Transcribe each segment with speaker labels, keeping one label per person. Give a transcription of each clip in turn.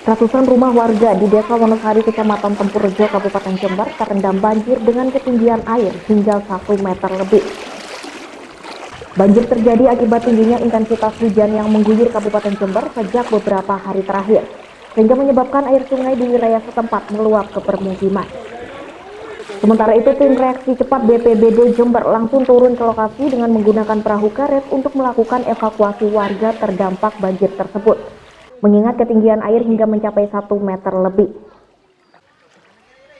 Speaker 1: Ratusan rumah warga di Desa Wonosari, Kecamatan Tempurrejo, Kabupaten Jember terendam banjir dengan ketinggian air hingga 1 meter lebih. Banjir terjadi akibat tingginya intensitas hujan yang mengguyur Kabupaten Jember sejak beberapa hari terakhir, sehingga menyebabkan air sungai di wilayah setempat meluap ke permukiman. Sementara itu, tim reaksi cepat BPBD Jember langsung turun ke lokasi dengan menggunakan perahu karet untuk melakukan evakuasi warga terdampak banjir tersebut, mengingat ketinggian air hingga mencapai 1 meter lebih.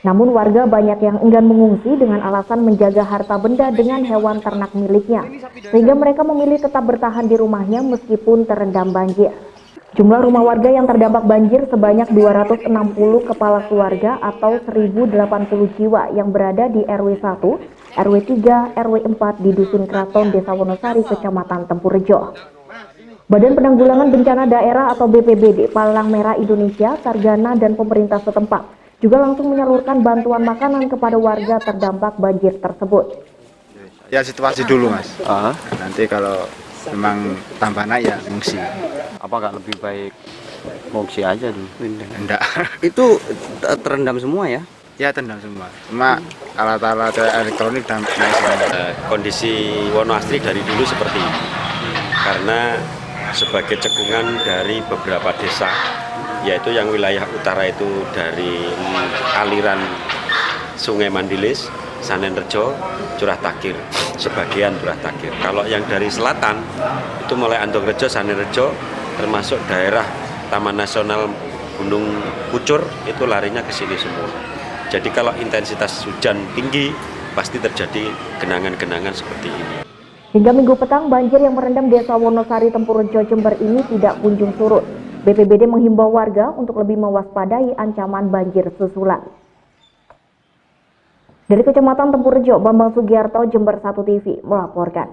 Speaker 1: Namun warga banyak yang enggan mengungsi dengan alasan menjaga harta benda dengan hewan ternak miliknya, sehingga mereka memilih tetap bertahan di rumahnya meskipun terendam banjir. Jumlah rumah warga yang terdampak banjir sebanyak 260 kepala keluarga atau 1.080 jiwa yang berada di RW 1, RW 3, RW 4 di Dusun Kraton, Desa Wonosari, Kecamatan Tempurrejo. Badan Penanggulangan Bencana Daerah atau BPBD, Palang Merah Indonesia, Sargana, dan pemerintah setempat juga langsung menyalurkan bantuan makanan kepada warga terdampak banjir tersebut.
Speaker 2: Ya situasi dulu Mas, nanti kalau memang tambah naik ya ngungsi.
Speaker 3: Apakah lebih baik ngungsi aja dulu?
Speaker 2: Enggak.
Speaker 3: Itu terendam semua ya?
Speaker 2: Ya terendam semua, cuma alat-alat elektronik dan naik semua.
Speaker 4: Kondisi Wonoasri dari dulu seperti ini, karena sebagai cekungan dari beberapa desa, yaitu yang wilayah utara itu dari aliran Sungai Mandilis, Sanenrejo, Curah Takir, sebagian Curah Takir. Kalau yang dari selatan itu mulai Antongrejo, Sanenrejo, termasuk daerah Taman Nasional Gunung Pucur itu larinya ke sini semua. Jadi kalau intensitas hujan tinggi pasti terjadi genangan-genangan seperti ini.
Speaker 1: Hingga Minggu petang, banjir yang merendam Desa Wonosari, Tempurrejo, Jember ini tidak kunjung surut. BPBD menghimbau warga untuk lebih mewaspadai ancaman banjir susulan. Dari Kecamatan Tempurrejo, Bambang Sugiarto, Jember 1 TV melaporkan.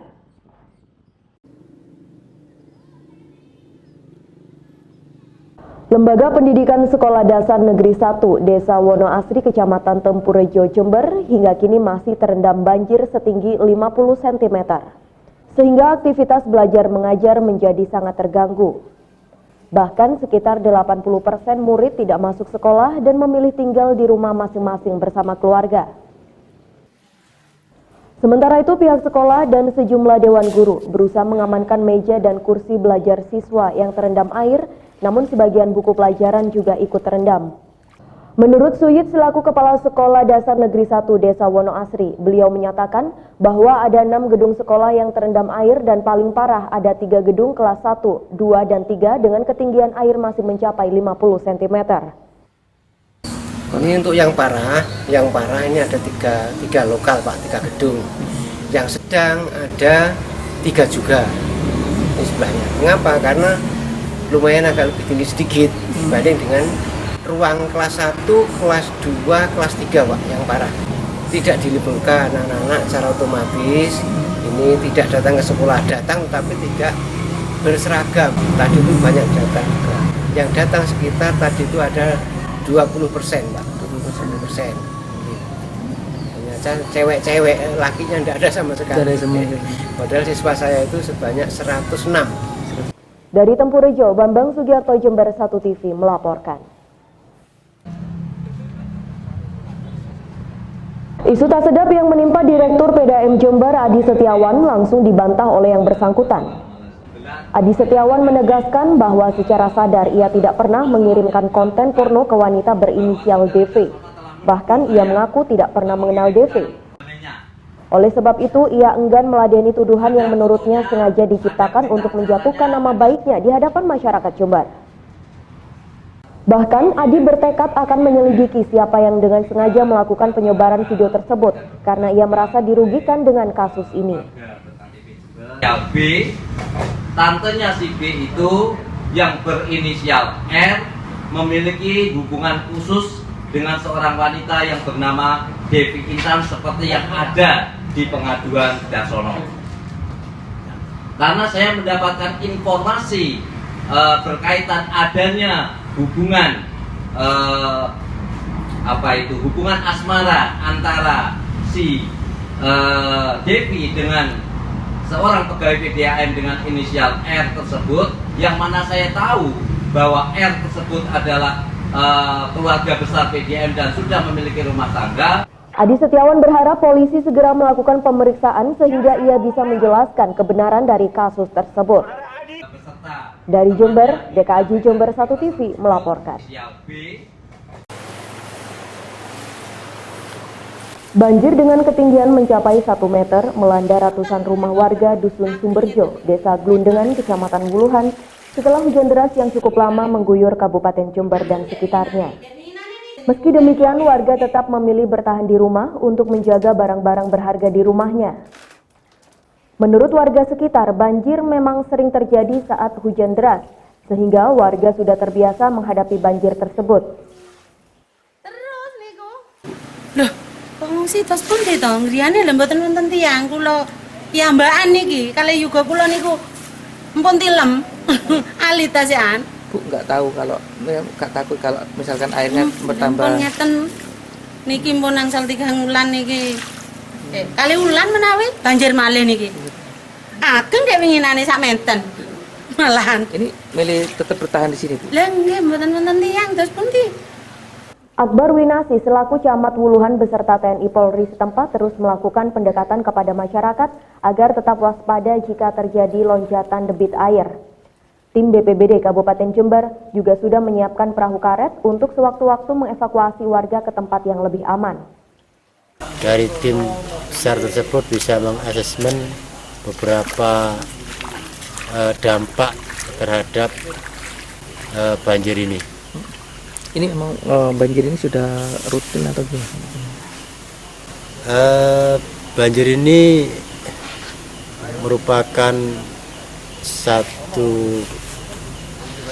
Speaker 1: Lembaga Pendidikan Sekolah Dasar Negeri 1 Desa Wonoasri, Kecamatan Tempurrejo, Jember hingga kini masih terendam banjir setinggi 50 cm. Sehingga aktivitas belajar mengajar menjadi sangat terganggu. Bahkan sekitar 80% murid tidak masuk sekolah dan memilih tinggal di rumah masing-masing bersama keluarga. Sementara itu, pihak sekolah dan sejumlah dewan guru berusaha mengamankan meja dan kursi belajar siswa yang terendam air, namun sebagian buku pelajaran juga ikut terendam. Menurut Suyit selaku Kepala Sekolah Dasar Negeri 1 Desa Wonoasri, beliau menyatakan bahwa ada 6 gedung sekolah yang terendam air dan paling parah ada 3 gedung kelas 1, 2, dan 3 dengan ketinggian air masih mencapai 50 cm.
Speaker 5: Ini untuk yang parah ini ada tiga lokal Pak, 3 gedung. Yang sedang ada 3 juga di sebelahnya. Mengapa? Karena lumayan agak lebih tinggi sedikit dibanding dengan ruang kelas 1, kelas 2, kelas 3 Pak, yang parah. Tidak diliburkan anak-anak secara otomatis, ini tidak datang ke sekolah, datang tapi tidak berseragam. Tadi itu banyak datang juga. Yang datang sekitar tadi itu ada 20% Pak, 20%. Ternyata cewek-cewek, lakinya tidak ada sama sekali. Padahal siswa saya itu sebanyak 106.
Speaker 1: Dari Tempurrejo, Bambang Sugiarto, Jember 1 TV melaporkan. Isu tak sedap yang menimpa Direktur PDAM Jember Adi Setiawan langsung dibantah oleh yang bersangkutan. Adi Setiawan menegaskan bahwa secara sadar ia tidak pernah mengirimkan konten porno ke wanita berinisial DV. Bahkan ia mengaku tidak pernah mengenal DV. Oleh sebab itu, ia enggan meladeni tuduhan yang menurutnya sengaja diciptakan untuk menjatuhkan nama baiknya di hadapan masyarakat Jember. Bahkan, Adi bertekad akan menyelidiki siapa yang dengan sengaja melakukan penyebaran video tersebut karena ia merasa dirugikan dengan kasus ini.
Speaker 6: Ya, B, tantenya si B itu yang berinisial R memiliki hubungan khusus dengan seorang wanita yang bernama Devi Intan seperti yang ada di pengaduan Dasono. Karena saya mendapatkan informasi berkaitan adanya hubungan hubungan asmara antara si Devi dengan seorang pegawai PDAM dengan inisial R tersebut, yang mana saya tahu bahwa R tersebut adalah keluarga besar PDM dan sudah memiliki rumah tangga.
Speaker 1: Adi Setiawan berharap polisi segera melakukan pemeriksaan sehingga ia bisa menjelaskan kebenaran dari kasus tersebut. Dari Jember, DKJ Jember 1 TV melaporkan. Banjir dengan ketinggian mencapai 1 meter melanda ratusan rumah warga Dusun Sumberjo, Desa Glundengan, Kecamatan Wuluhan, setelah hujan deras yang cukup lama mengguyur Kabupaten Jember dan sekitarnya. Meski demikian, warga tetap memilih bertahan di rumah untuk menjaga barang-barang berharga di rumahnya. Menurut warga sekitar, banjir memang sering terjadi saat hujan deras, sehingga warga sudah terbiasa menghadapi banjir tersebut.
Speaker 7: Terus niku. Loh, pengungsi tos pundi to? Griyane lho mboten wonten tiyang kula piyambakan niki, kalih yuga kula niku mpun tilem. Alitasean.
Speaker 8: Bu nggak tahu kalau nggak takut kalau misalkan airnya bertambah.
Speaker 7: Mpun ngeten. Niki mpun angsal 3 wulan niki. Kali wulan menawi banjir malih niki. Ageng dek winginane sak menten. Malahan.
Speaker 8: Ini milih tetap bertahan di sini, Bu.
Speaker 7: Lah nggih mboten wonten tiyang terus pundi?
Speaker 1: Akbar Winasi selaku Camat Wuluhan beserta TNI Polri setempat terus melakukan pendekatan kepada masyarakat agar tetap waspada jika terjadi lonjakan debit air. Tim BPBD Kabupaten Jember juga sudah menyiapkan perahu karet untuk sewaktu-waktu mengevakuasi warga ke tempat yang lebih aman.
Speaker 5: Dari tim besar tersebut bisa mengasesmen beberapa dampak terhadap banjir ini.
Speaker 8: Ini emang banjir ini sudah rutin atau gimana?
Speaker 5: Banjir ini merupakan satu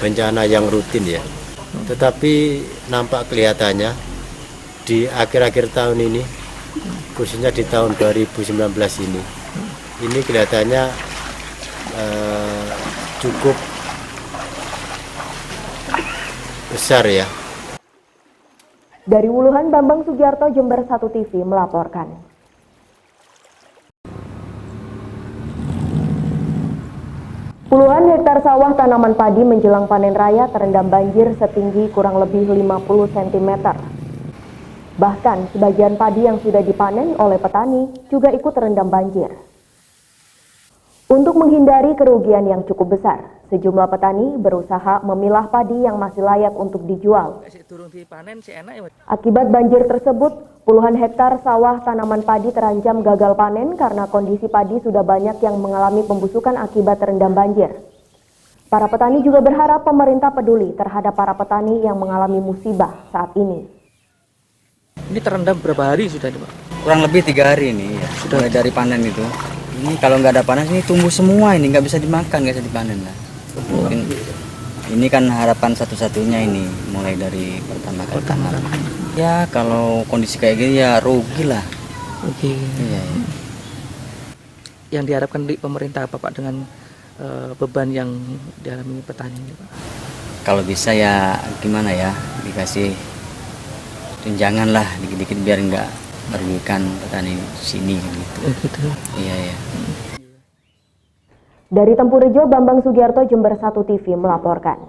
Speaker 5: bencana yang rutin ya. Tetapi nampak kelihatannya di akhir-akhir tahun ini, khususnya di tahun 2019 ini kelihatannya cukup besar ya.
Speaker 1: Dari Wuluhan, Bambang Sugiarto, Jember 1 TV melaporkan. Puluhan hektar sawah tanaman padi menjelang panen raya terendam banjir setinggi kurang lebih 50 cm. Bahkan sebagian padi yang sudah dipanen oleh petani juga ikut terendam banjir. Untuk menghindari kerugian yang cukup besar, sejumlah petani berusaha memilah padi yang masih layak untuk dijual. Akibat banjir tersebut, puluhan hektar sawah tanaman padi terancam gagal panen karena kondisi padi sudah banyak yang mengalami pembusukan akibat terendam banjir. Para petani juga berharap pemerintah peduli terhadap para petani yang mengalami musibah saat ini.
Speaker 8: Ini terendam berapa hari sudah, Pak?
Speaker 9: Kurang lebih 3 hari ini ya, mulai dari panen itu. Ini kalau nggak ada panas ini tumbuh semua, ini nggak bisa dimakan, nggak bisa dipanen lah. Mungkin ini kan harapan satu-satunya ini, mulai dari pertama kali tanam. Ya kalau kondisi kayak gini ya rugi lah.
Speaker 8: Oke.
Speaker 9: Iya, iya.
Speaker 8: Yang diharapkan di pemerintah apa Pak dengan beban yang dialami petani ini, Pak?
Speaker 9: Kalau bisa ya gimana ya, dikasih tunjangan lah dikit-dikit biar nggak merugikan petani sini gitu.
Speaker 8: Gitu.
Speaker 9: Iya, iya.
Speaker 1: Dari Tempurejo, Bambang Sugiarto, Jember 1 TV melaporkan.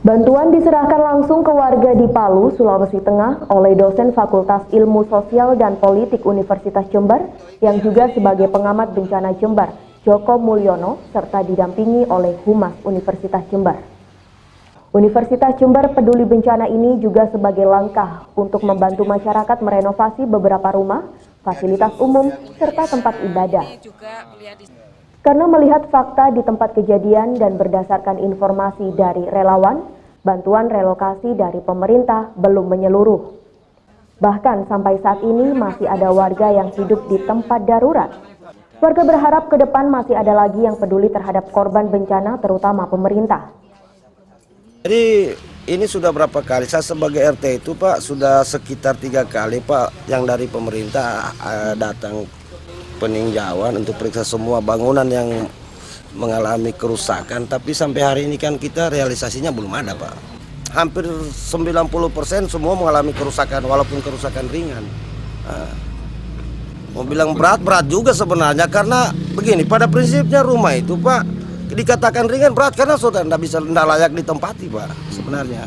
Speaker 1: Bantuan diserahkan langsung ke warga di Palu, Sulawesi Tengah oleh dosen Fakultas Ilmu Sosial dan Politik Universitas Jember yang juga sebagai pengamat bencana Jember, Joko Mulyono, serta didampingi oleh Humas Universitas Jember. Universitas Jember peduli bencana ini juga sebagai langkah untuk membantu masyarakat merenovasi beberapa rumah, fasilitas umum, serta tempat ibadah. Karena melihat fakta di tempat kejadian dan berdasarkan informasi dari relawan, bantuan relokasi dari pemerintah belum menyeluruh. Bahkan sampai saat ini masih ada warga yang hidup di tempat darurat. Warga berharap ke depan masih ada lagi yang peduli terhadap korban bencana, terutama pemerintah.
Speaker 10: Jadi ini sudah berapa kali saya sebagai RT itu Pak, sudah sekitar 3 kali Pak yang dari pemerintah datang peninjauan untuk periksa semua bangunan yang mengalami kerusakan, tapi sampai hari ini kan kita realisasinya belum ada Pak. Hampir 90% semua mengalami kerusakan walaupun kerusakan ringan. Mau bilang berat juga sebenarnya, karena begini, pada prinsipnya rumah itu Pak dikatakan ringan berat karena sudah tidak layak ditempati Pak sebenarnya.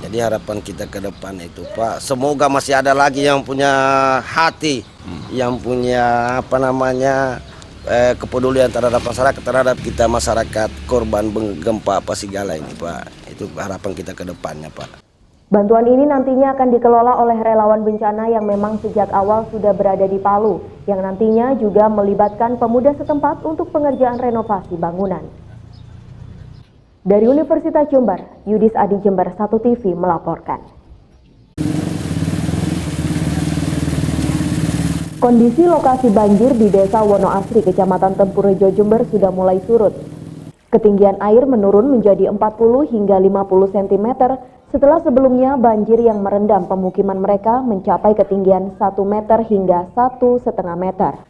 Speaker 10: Jadi harapan kita ke depan itu Pak, semoga masih ada lagi yang punya hati, yang punya kepedulian terhadap masyarakat, terhadap kita masyarakat korban gempa Pasigala ini Pak. Itu harapan kita ke depannya Pak.
Speaker 1: Bantuan ini nantinya akan dikelola oleh relawan bencana yang memang sejak awal sudah berada di Palu, yang nantinya juga melibatkan pemuda setempat untuk pengerjaan renovasi bangunan. Dari Universitas Jember, Yudis Adi Jember 1 TV melaporkan. Kondisi lokasi banjir di Desa Wonoasri, Kecamatan Tempurejo, Jember sudah mulai surut. Ketinggian air menurun menjadi 40 hingga 50 cm setelah sebelumnya banjir yang merendam pemukiman mereka mencapai ketinggian 1 meter hingga 1,5 meter.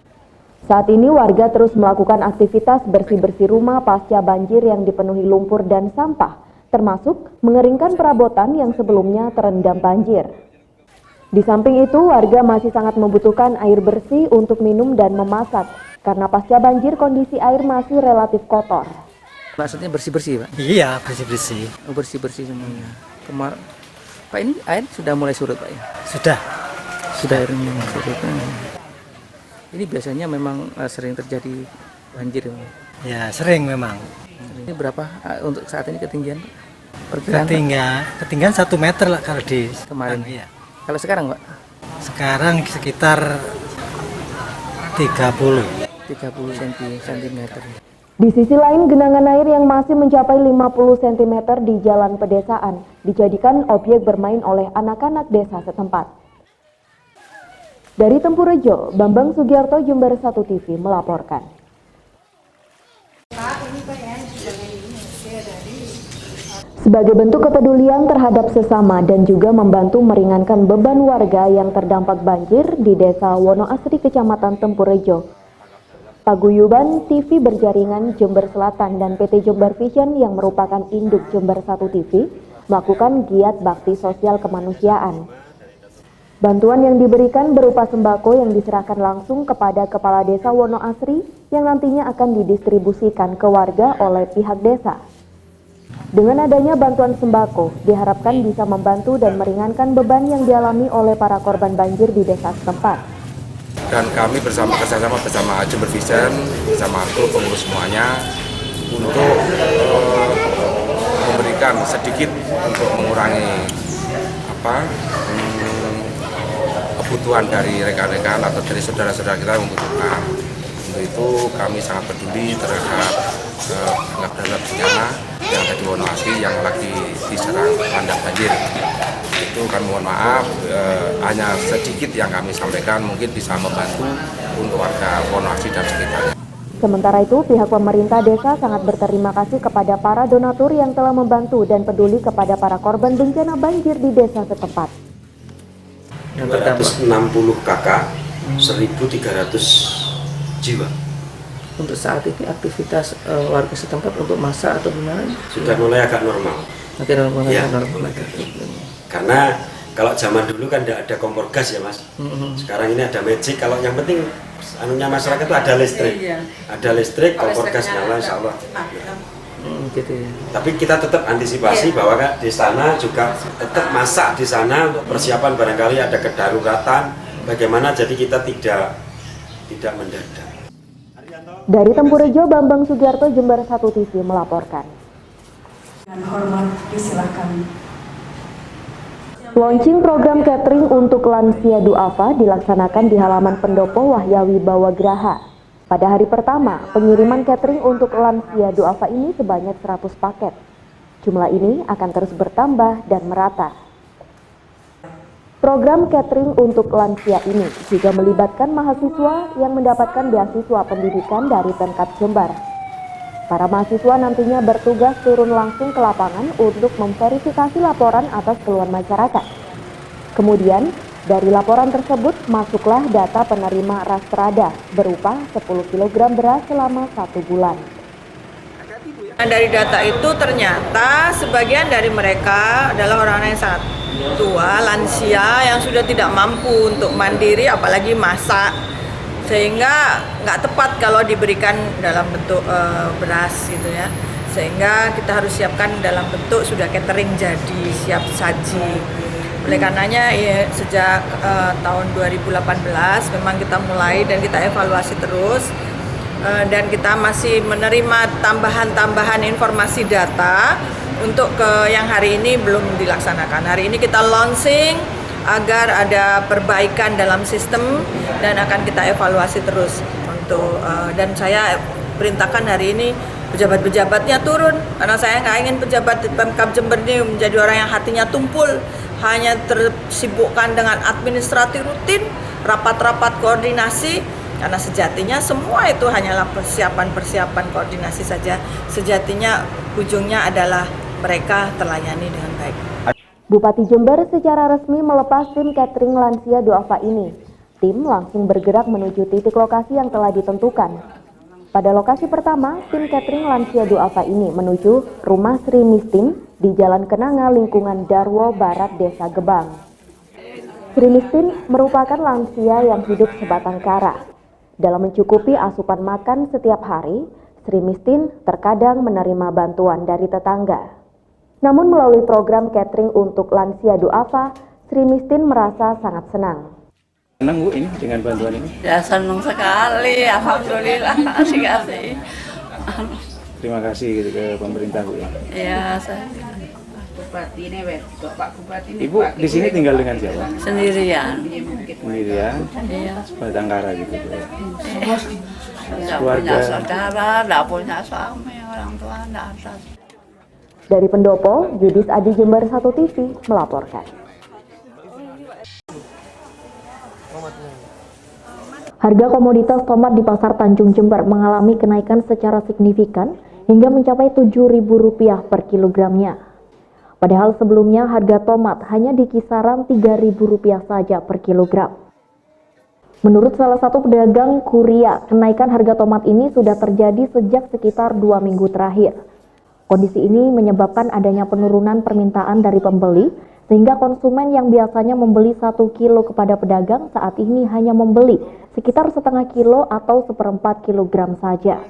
Speaker 1: Saat ini warga terus melakukan aktivitas bersih-bersih rumah pasca banjir yang dipenuhi lumpur dan sampah, termasuk mengeringkan perabotan yang sebelumnya terendam banjir. Di samping itu, warga masih sangat membutuhkan air bersih untuk minum dan memasak, karena pasca banjir kondisi air masih relatif kotor.
Speaker 8: Maksudnya bersih-bersih Pak?
Speaker 11: Iya, bersih-bersih.
Speaker 8: Oh, bersih-bersih semuanya. Pak, ini air sudah mulai surut Pak ya? Sudah airnya surut. Ini biasanya memang sering terjadi banjir Pak?
Speaker 11: Ya, sering memang.
Speaker 8: Ini berapa untuk saat ini ketinggian Pak?
Speaker 11: Ketinggian 1 meter lah kalau di
Speaker 8: kemarin.
Speaker 11: Iya.
Speaker 8: Kalau sekarang Pak?
Speaker 11: Sekarang sekitar 30
Speaker 8: cm.
Speaker 1: Di sisi lain, genangan air yang masih mencapai 50 cm di jalan pedesaan dijadikan objek bermain oleh anak-anak desa setempat. Dari Tempurejo, Bambang Sugiarto, Jember 1 TV melaporkan. Sebagai bentuk kepedulian terhadap sesama dan juga membantu meringankan beban warga yang terdampak banjir di Desa Wonoasri, Kecamatan Tempurejo, Paguyuban TV Berjaringan Jember Selatan dan PT Jember Vision yang merupakan induk Jember 1 TV melakukan giat bakti sosial kemanusiaan. Bantuan yang diberikan berupa sembako yang diserahkan langsung kepada Kepala Desa Wonoasri yang nantinya akan didistribusikan ke warga oleh pihak desa. Dengan adanya bantuan sembako, diharapkan bisa membantu dan meringankan beban yang dialami oleh para korban banjir di desa setempat.
Speaker 12: Dan kami bersama Jember Vision, bersama klub pengurus semuanya untuk memberikan sedikit untuk mengurangi kebutuhan dari rekan-rekan atau dari saudara-saudara kita yang membutuhkan. Untuk itu kami sangat peduli terhadap bencana yang ada di Wonoasri yang lagi diserang landang banjir. Itu kan mohon maaf, hanya sedikit yang kami sampaikan mungkin bisa membantu untuk warga Wonoasri dan sekitarnya.
Speaker 1: Sementara itu, pihak pemerintah desa sangat berterima kasih kepada para donatur yang telah membantu dan peduli kepada para korban bencana banjir di desa setempat.
Speaker 4: 260 kakak, 1.300 jiwa.
Speaker 8: Untuk saat ini aktivitas warga setempat untuk masak atau gimana?
Speaker 4: Sudah mulai agak normal.
Speaker 8: Normal.
Speaker 4: Karena kalau zaman dulu kan tidak ada kompor gas ya Mas. Sekarang ini ada magic. Kalau yang penting anunya masyarakat itu ada listrik. Ada listrik, kompor gas nyala insya Allah.
Speaker 8: Gitu ya.
Speaker 4: Tapi kita tetap antisipasi bahwa di sana juga tetap masak di sana untuk persiapan barangkali ada kedaruratan. Bagaimana jadi kita tidak mendadak.
Speaker 1: Dari Tempurejo, Bambang Sugiarto, Jember 1 TV melaporkan.
Speaker 13: Dengan hormat disilakan.
Speaker 1: Launching program catering untuk lansia duafa dilaksanakan di halaman Pendopo Wahyawi Bawagraha. Pada hari pertama, pengiriman catering untuk lansia duafa ini sebanyak 100 paket. Jumlah ini akan terus bertambah dan merata. Program catering untuk lansia ini juga melibatkan mahasiswa yang mendapatkan beasiswa pendidikan dari Pemkab Jember. Para mahasiswa nantinya bertugas turun langsung ke lapangan untuk memverifikasi laporan atas keluhan masyarakat. Kemudian, dari laporan tersebut masuklah data penerima Rastrada berupa 10 kg beras selama 1 bulan.
Speaker 14: Dari data itu ternyata sebagian dari mereka adalah orang-orang yang sangat tua, lansia yang sudah tidak mampu untuk mandiri apalagi masak, sehingga nggak tepat kalau diberikan dalam bentuk beras gitu ya, sehingga kita harus siapkan dalam bentuk sudah catering jadi siap saji. Oleh karenanya ya, sejak tahun 2018 memang kita mulai dan kita evaluasi terus, dan kita masih menerima tambahan informasi data untuk yang hari ini belum dilaksanakan. Hari ini kita launching agar ada perbaikan dalam sistem dan akan kita evaluasi terus untuk dan saya perintahkan hari ini pejabat-pejabatnya turun, karena saya nggak ingin pejabat di Pemkab Jember ini menjadi orang yang hatinya tumpul, hanya tersibukkan dengan administratif rutin, rapat-rapat koordinasi, karena sejatinya semua itu hanyalah persiapan-persiapan koordinasi saja. Sejatinya ujungnya adalah mereka terlayani dengan baik.
Speaker 1: Bupati Jember secara resmi melepas tim catering lansia Duafa ini. Tim langsung bergerak menuju titik lokasi yang telah ditentukan. Pada lokasi pertama, tim catering lansia Duafa ini menuju Rumah Sri Mistin di Jalan Kenanga, lingkungan Darwo Barat, Desa Gebang. Sri Mistin merupakan lansia yang hidup sebatang kara. Dalam mencukupi asupan makan setiap hari, Sri Mistin terkadang menerima bantuan dari tetangga. Namun melalui program catering untuk lansia Duafa, Sri Mistin merasa sangat senang.
Speaker 8: Senang Bu ini dengan bantuan ini?
Speaker 15: Ya senang sekali, alhamdulillah kasih.
Speaker 8: Terima kasih gitu ke pemerintah Bu ya.
Speaker 15: Ya saya.
Speaker 8: Ibu di sini tinggal dengan siapa?
Speaker 15: Sendirian.
Speaker 8: Sendirian?
Speaker 15: Iya.
Speaker 8: Sebatang kara gitu Bu.
Speaker 15: Tidak punya saudara, tidak punya suami, orang tua tidak ada.
Speaker 1: Dari Pendopo, Yudis Adi, Jember 1 TV melaporkan. Harga komoditas tomat di Pasar Tanjung Jember mengalami kenaikan secara signifikan hingga mencapai Rp7.000 per kilogramnya. Padahal sebelumnya harga tomat hanya di kisaran Rp3.000 saja per kilogram. Menurut salah satu pedagang Kuria, kenaikan harga tomat ini sudah terjadi sejak sekitar 2 minggu terakhir. Kondisi ini menyebabkan adanya penurunan permintaan dari pembeli, sehingga konsumen yang biasanya membeli 1 kilo kepada pedagang saat ini hanya membeli sekitar setengah kilo atau 1/4 kilogram saja.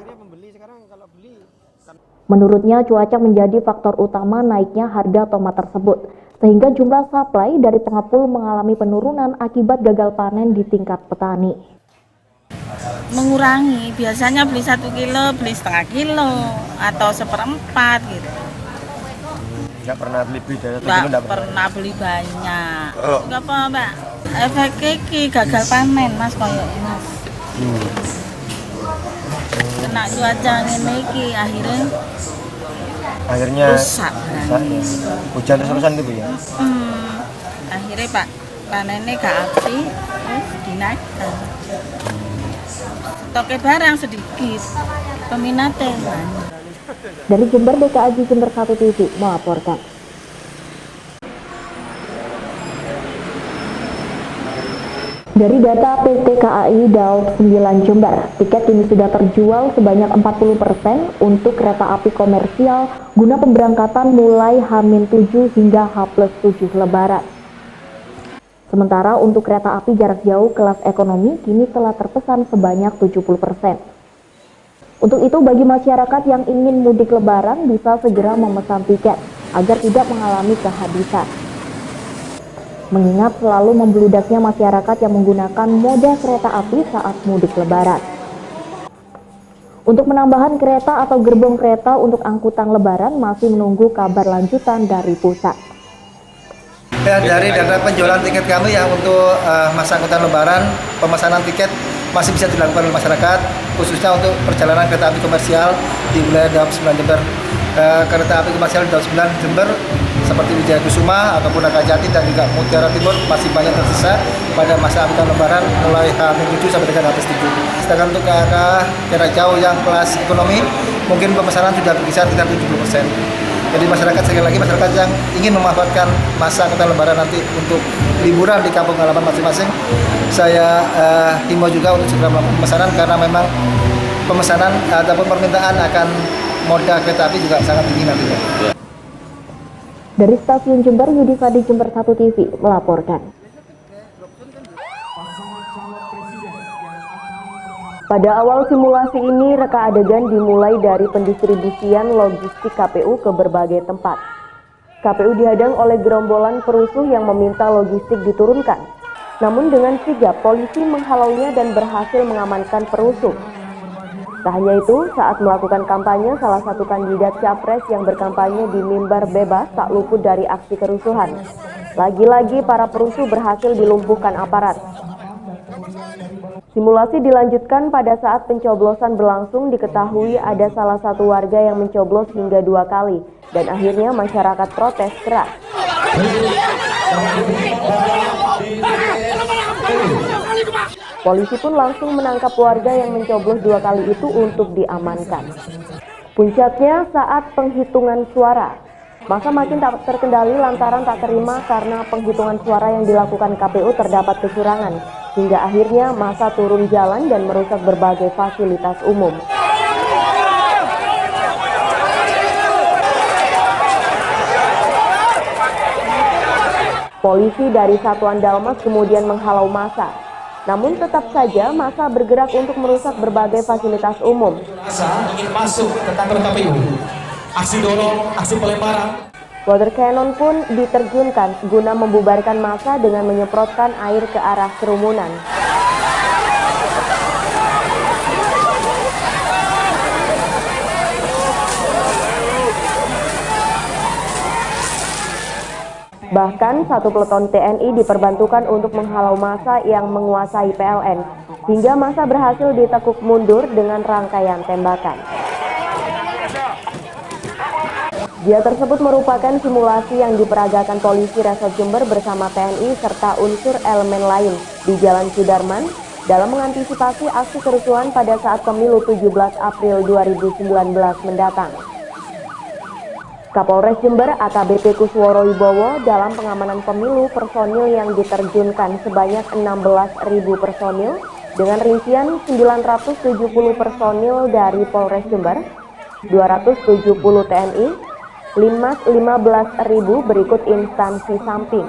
Speaker 1: Menurutnya cuaca menjadi faktor utama naiknya harga tomat tersebut, sehingga jumlah suplai dari pengepul mengalami penurunan akibat gagal panen di tingkat petani.
Speaker 7: Mengurangi, biasanya beli 1 kilo, beli setengah kilo atau 1/4 gitu.
Speaker 10: Nggak pernah beli dari 1 kilo?
Speaker 7: Nggak pernah beli banyak. Nggak apa Mbak, efeknya gagal panen Mas, koyo Mas. Kena cuaca ini akhirnya rusak ya.
Speaker 10: Hujan terus-terusan gitu ya?
Speaker 7: Akhirnya Pak panennya gak absi, terus dinaikkan. Stoknya barang sedikit, peminatnya banyak.
Speaker 1: Dari Jember, DKAJ Jember 1 TV melaporkan. Dari data PT KAI Daob 9 Jember, tiket kini sudah terjual sebanyak 40% untuk kereta api komersial guna pemberangkatan mulai H-7 hingga H+7 Lebaran. Sementara untuk kereta api jarak jauh kelas ekonomi kini telah terpesan sebanyak 70%. Untuk itu bagi masyarakat yang ingin mudik Lebaran bisa segera memesan tiket agar tidak mengalami kehabisan. Mengingat selalu membludaknya masyarakat yang menggunakan moda kereta api saat mudik Lebaran. Untuk penambahan kereta atau gerbong kereta untuk angkutan Lebaran masih menunggu kabar lanjutan dari pusat.
Speaker 16: Ya, dari data penjualan tiket kami yang untuk masa angkutan Lebaran, pemesanan tiket masih bisa dilakukan oleh masyarakat, khususnya untuk perjalanan kereta api komersial di wilayah Daob 9 Jember. Kereta api komersial di Daob 9 Jember seperti Wijaya Kusuma ataupun Rakajati dan juga Mutiara Timur masih banyak tersisa pada masa angkutan Lebaran mulai H-7 sampai dengan H+7. Sedangkan untuk jarak jauh yang kelas ekonomi mungkin pemesanan sudah berkisar sekitar 70%. Jadi masyarakat, sekali lagi masyarakat yang ingin memanfaatkan masa angkutan Lebaran nanti untuk liburan di kampung halaman masing-masing, saya himbau juga untuk segera melakukan pemesanan karena memang pemesanan ataupun permintaan akan moda kereta api juga sangat tinggi nantinya.
Speaker 1: Dari Stasiun Jember, Yudi Fadi, Jember 1 TV melaporkan. Pada awal simulasi ini, reka adegan dimulai dari pendistribusian logistik KPU ke berbagai tempat. KPU dihadang oleh gerombolan perusuh yang meminta logistik diturunkan. Namun dengan sigap, polisi menghalaunya dan berhasil mengamankan perusuh. Tak hanya itu, saat melakukan kampanye, salah satu kandidat capres yang berkampanye di mimbar bebas tak luput dari aksi kerusuhan. Lagi-lagi para perusuh berhasil dilumpuhkan aparat. Simulasi dilanjutkan pada saat pencoblosan berlangsung. Diketahui ada salah satu warga yang mencoblos hingga 2 kali dan akhirnya masyarakat protes keras. Polisi pun langsung menangkap warga yang mencoblos 2 kali itu untuk diamankan. Puncaknya saat penghitungan suara. Masa makin tak terkendali lantaran tak terima karena penghitungan suara yang dilakukan KPU terdapat kecurangan. Hingga akhirnya masa turun jalan dan merusak berbagai fasilitas umum. Polisi dari Satuan Dalmas kemudian menghalau massa. Namun tetap saja massa bergerak untuk merusak berbagai fasilitas umum.
Speaker 17: Massa ingin masuk ke kantor KPU. Aksi dorong, aksi pelemparan.
Speaker 1: Water cannon pun diterjunkan guna membubarkan massa dengan menyemprotkan air ke arah kerumunan. Bahkan satu peleton TNI diperbantukan untuk menghalau massa yang menguasai PLN, hingga massa berhasil ditekuk mundur dengan rangkaian tembakan. Dia tersebut merupakan simulasi yang diperagakan polisi Resort Jember bersama TNI serta unsur elemen lain di Jalan Sudarman dalam mengantisipasi aksi kerusuhan pada saat pemilu 17 April 2019 mendatang. Kapolres Jember AKBP Kusworo Wibowo dalam pengamanan pemilu personil yang diterjunkan sebanyak 16.000 personil dengan rincian 970 personil dari Polres Jember, 270 TNI, 15.000 berikut instansi samping.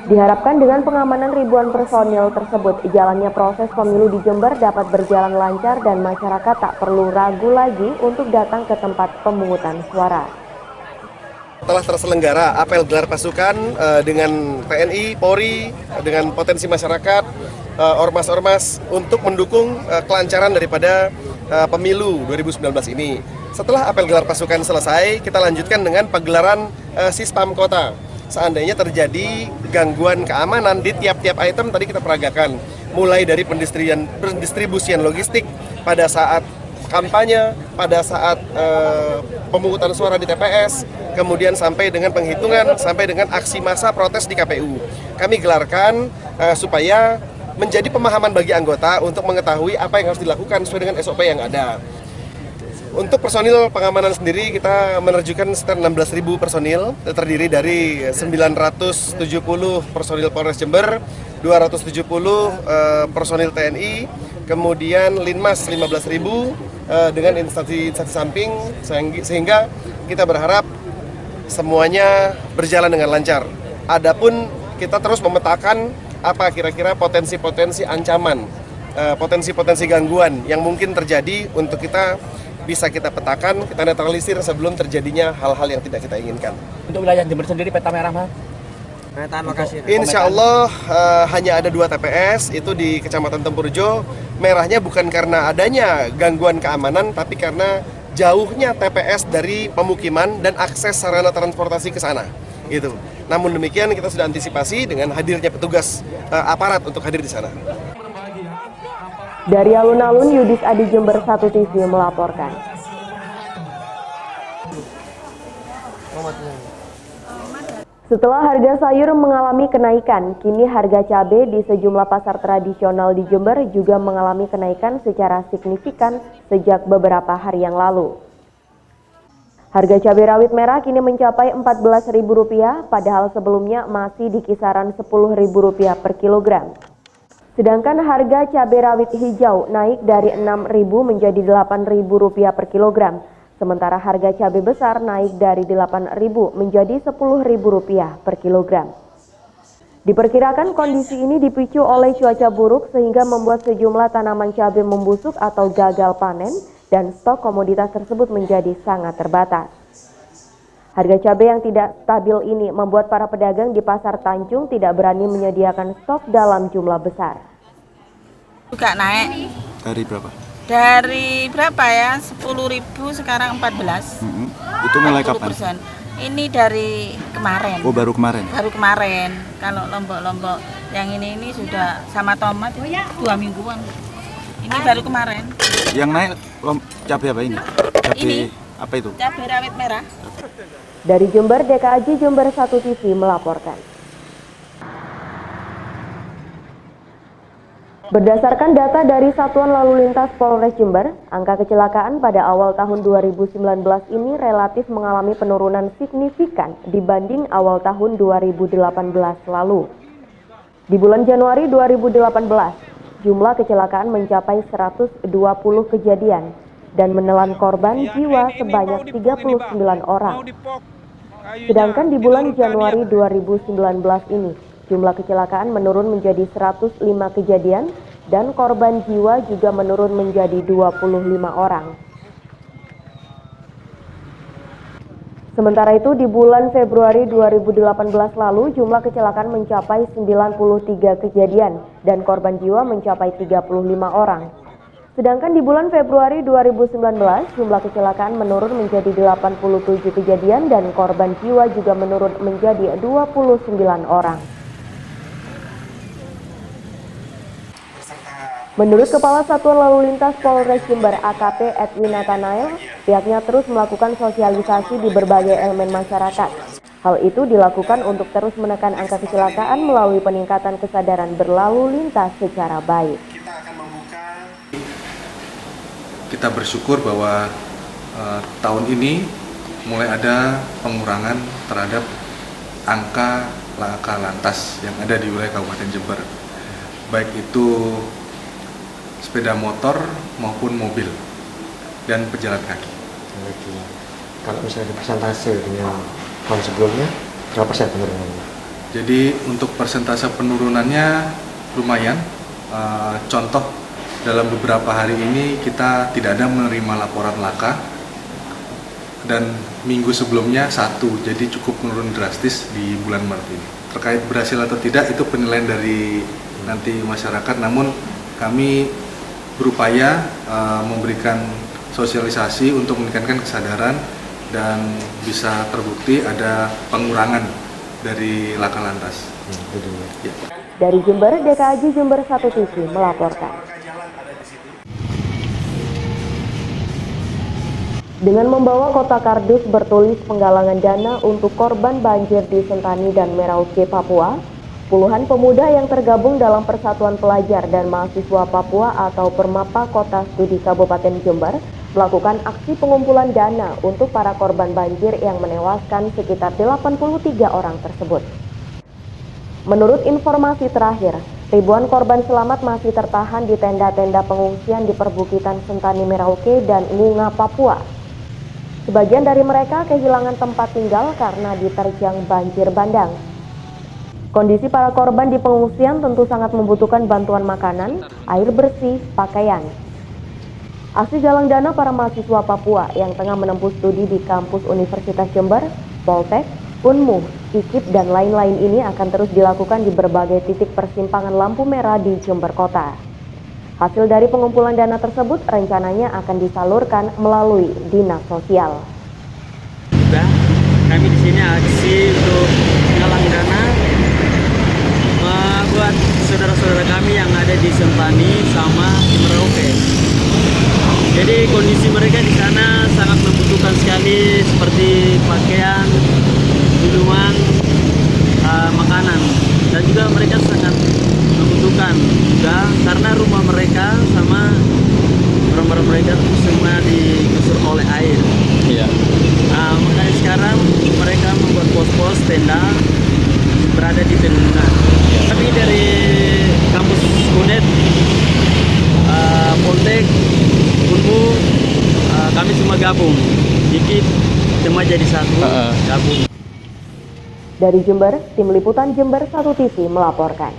Speaker 1: Diharapkan dengan pengamanan ribuan personil tersebut, jalannya proses pemilu di Jember dapat berjalan lancar dan masyarakat tak perlu ragu lagi untuk datang ke tempat pemungutan suara.
Speaker 18: Telah terselenggara apel gelar pasukan dengan TNI, Polri, dengan potensi masyarakat, ormas-ormas untuk mendukung kelancaran daripada pemilu 2019 ini. Setelah apel gelar pasukan selesai, kita lanjutkan dengan pagelaran Sispam Kota. Seandainya terjadi gangguan keamanan di tiap-tiap item tadi kita peragakan, mulai dari pendistribusian logistik pada saat kampanye, pada saat pemungutan suara di TPS, kemudian sampai dengan penghitungan, sampai dengan aksi massa protes di KPU. Kami gelarkan supaya menjadi pemahaman bagi anggota untuk mengetahui apa yang harus dilakukan sesuai dengan SOP yang ada. Untuk personil pengamanan sendiri kita menerjunkan sekitar 16.000 personil, terdiri dari 970 personil Polres Jember, 270 personil TNI, kemudian Linmas 15.000 dengan instansi samping, sehingga kita berharap semuanya berjalan dengan lancar. Adapun kita terus memetakan apa kira-kira potensi-potensi ancaman, potensi-potensi gangguan yang mungkin terjadi untuk kita bisa kita petakan, kita netralisir sebelum terjadinya hal-hal yang tidak kita inginkan.
Speaker 8: Untuk wilayah Jember sendiri peta merah, Mas?
Speaker 18: Peta lokasi. Insya Allah hanya ada 2 TPS, itu di Kecamatan Tempurjo. Merahnya bukan karena adanya gangguan keamanan, tapi karena jauhnya TPS dari pemukiman dan akses sarana transportasi ke sana. Gitu. Namun demikian kita sudah antisipasi dengan hadirnya petugas aparat untuk hadir di sana.
Speaker 1: Dari alun-alun, Yudis Adi, Jember 1 TV melaporkan. Setelah harga sayur mengalami kenaikan, kini harga cabai di sejumlah pasar tradisional di Jember juga mengalami kenaikan secara signifikan sejak beberapa hari yang lalu. Harga cabai rawit merah kini mencapai Rp14.000, padahal sebelumnya masih di kisaran Rp10.000 per kilogram. Sedangkan harga cabai rawit hijau naik dari Rp6.000 menjadi Rp8.000 per kilogram. Sementara harga cabai besar naik dari Rp8.000 menjadi Rp10.000 per kilogram. Diperkirakan kondisi ini dipicu oleh cuaca buruk sehingga membuat sejumlah tanaman cabai membusuk atau gagal panen dan stok komoditas tersebut menjadi sangat terbatas. Harga cabai yang tidak stabil ini membuat para pedagang di Pasar Tanjung tidak berani menyediakan stok dalam jumlah besar.
Speaker 19: Juga naik.
Speaker 20: Dari berapa?
Speaker 19: Dari berapa ya? 10.000 sekarang 14.
Speaker 20: Itu mulai kapan?
Speaker 19: Ini dari kemarin.
Speaker 20: Oh, baru kemarin?
Speaker 19: Baru kemarin. Kalau lombok-lombok yang ini sudah sama tomat 2 mingguan. Ini baru kemarin.
Speaker 20: Yang naik cabai apa ini? Cabai
Speaker 19: ini.
Speaker 20: Apa itu?
Speaker 19: Cabai rawit merah.
Speaker 1: Dari Jember, DKAJ Jember 1 TV melaporkan. Berdasarkan data dari Satuan Lalu Lintas Polres Jember, angka kecelakaan pada awal tahun 2019 ini relatif mengalami penurunan signifikan dibanding awal tahun 2018 lalu. Di bulan Januari 2018, jumlah kecelakaan mencapai 120 kejadian dan menelan korban jiwa sebanyak 39 orang. Sedangkan di bulan Januari 2019 ini, jumlah kecelakaan menurun menjadi 105 kejadian dan korban jiwa juga menurun menjadi 25 orang. Sementara itu di bulan Februari 2018 lalu jumlah kecelakaan mencapai 93 kejadian dan korban jiwa mencapai 35 orang. Sedangkan di bulan Februari 2019 jumlah kecelakaan menurun menjadi 87 kejadian dan korban jiwa juga menurun menjadi 29 orang. Menurut Kepala Satuan Lalu Lintas Polres Jember AKP Edwin Nathanael, pihaknya terus melakukan sosialisasi di berbagai elemen masyarakat. Hal itu dilakukan untuk terus menekan angka kecelakaan melalui peningkatan kesadaran berlalu lintas secara baik.
Speaker 20: Kita bersyukur bahwa tahun ini mulai ada pengurangan terhadap angka laka lantas yang ada di wilayah Kabupaten Jember, baik itu sepeda motor maupun mobil dan pejalan kaki.
Speaker 21: Kalau misalnya di persentase dengan tahun sebelumnya, berapa persen penurunannya?
Speaker 20: Jadi untuk persentase penurunannya lumayan. Contoh dalam beberapa hari ini kita tidak ada menerima laporan laka dan minggu sebelumnya 1, jadi cukup menurun drastis di bulan Maret ini. Terkait berhasil atau tidak itu penilaian dari nanti masyarakat, namun kami berupaya memberikan sosialisasi untuk meningkatkan kesadaran dan bisa terbukti ada pengurangan dari laka lantas. Ya.
Speaker 1: Dari Jember, DKAJ Jember 1 TV melaporkan. Dengan membawa kotak kardus bertulis penggalangan dana untuk korban banjir di Sentani dan Merauke, Papua, puluhan pemuda yang tergabung dalam Persatuan Pelajar dan Mahasiswa Papua atau Permapa Kota Studi Kabupaten Jember melakukan aksi pengumpulan dana untuk para korban banjir yang menewaskan sekitar 83 orang tersebut. Menurut informasi terakhir, ribuan korban selamat masih tertahan di tenda-tenda pengungsian di perbukitan Sentani Merauke dan Ngunga, Papua. Sebagian dari mereka kehilangan tempat tinggal karena diterjang banjir bandang. Kondisi para korban di pengungsian tentu sangat membutuhkan bantuan makanan, air bersih, pakaian. Aksi galang dana para mahasiswa Papua yang tengah menempuh studi di kampus Universitas Jember, Poltek, Unmu, IKIP, dan lain-lain ini akan terus dilakukan di berbagai titik persimpangan lampu merah di Jember Kota. Hasil dari pengumpulan dana tersebut rencananya akan disalurkan melalui Dinas Sosial.
Speaker 22: Kami di sini aksi untuk galang dana buat saudara-saudara kami yang ada di Sentani sama di Merauke. Jadi kondisi mereka di sana sangat membutuhkan sekali seperti pakaian, minuman, makanan, dan juga mereka sangat membutuhkan juga karena rumah mereka sama barang-barang mereka semua digusur oleh air. Iya. Makanya sekarang mereka membuat pos-pos tenda berada di pegunungan. Tapi dari kampus UNED, Poltek, Unmu, kami semua gabung, dikit semua jadi satu, gabung.
Speaker 1: Dari Jember, Tim Liputan Jember 1 TV melaporkan.